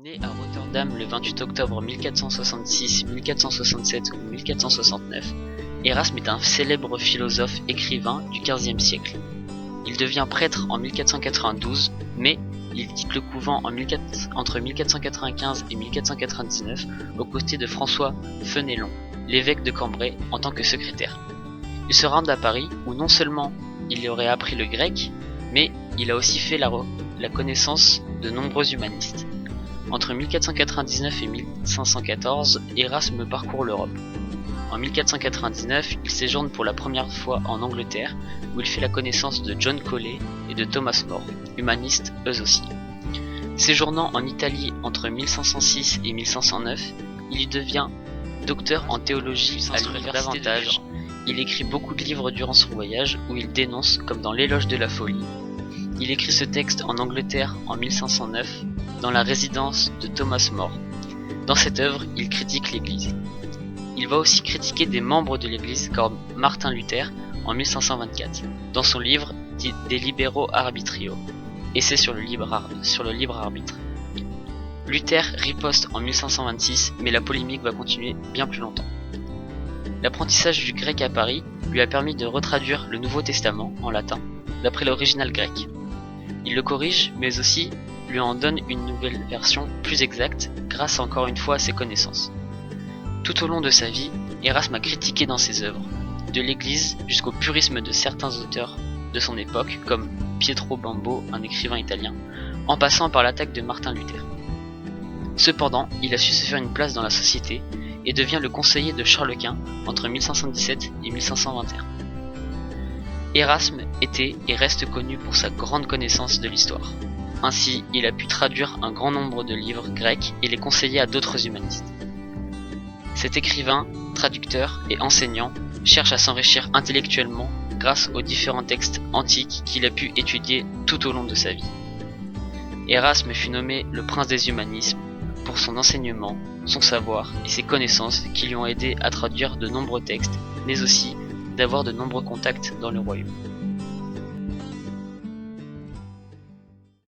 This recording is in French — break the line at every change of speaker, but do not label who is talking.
Né à Rotterdam le 28 octobre 1466, 1467 ou 1469, Erasme est un célèbre philosophe écrivain du XVe siècle. Il devient prêtre en 1492, mais il quitte le couvent entre 1495 et 1499 aux côtés de François Fenelon, l'évêque de Cambrai, en tant que secrétaire. Il se rend à Paris où non seulement il y aurait appris le grec, mais il a aussi fait la connaissance de nombreux humanistes. Entre 1499 et 1514, Erasme parcourt l'Europe. En 1499, il séjourne pour la première fois en Angleterre, où il fait la connaissance de John Colet et de Thomas More, humanistes eux aussi. Séjournant en Italie entre 1506 et 1509, il y devient docteur en théologie à l'université davantage. Il écrit beaucoup de livres durant son voyage, où il dénonce, comme dans l'Éloge de la folie. Il écrit ce texte en Angleterre en 1509, dans la résidence de Thomas More. Dans cette œuvre, il critique l'Église. Il va aussi critiquer des membres de l'Église comme Martin Luther en 1524, dans son livre De Libero Arbitrio, essai sur le libre arbitre. Luther riposte en 1526, mais la polémique va continuer bien plus longtemps. L'apprentissage du grec à Paris lui a permis de retraduire le Nouveau Testament en latin, d'après l'original grec. Il le corrige, mais aussi lui en donne une nouvelle version plus exacte, grâce encore une fois à ses connaissances. Tout au long de sa vie, Erasme a critiqué dans ses œuvres, de l'Église jusqu'au purisme de certains auteurs de son époque, comme Pietro Bembo, un écrivain italien, en passant par l'attaque de Martin Luther. Cependant, il a su se faire une place dans la société et devient le conseiller de Charles Quint entre 1517 et 1521. Erasme était et reste connu pour sa grande connaissance de l'histoire. Ainsi, il a pu traduire un grand nombre de livres grecs et les conseiller à d'autres humanistes. Cet écrivain, traducteur et enseignant cherche à s'enrichir intellectuellement grâce aux différents textes antiques qu'il a pu étudier tout au long de sa vie. Erasme fut nommé le prince des humanismes pour son enseignement, son savoir et ses connaissances qui lui ont aidé à traduire de nombreux textes, mais aussi d'avoir de nombreux contacts dans le royaume.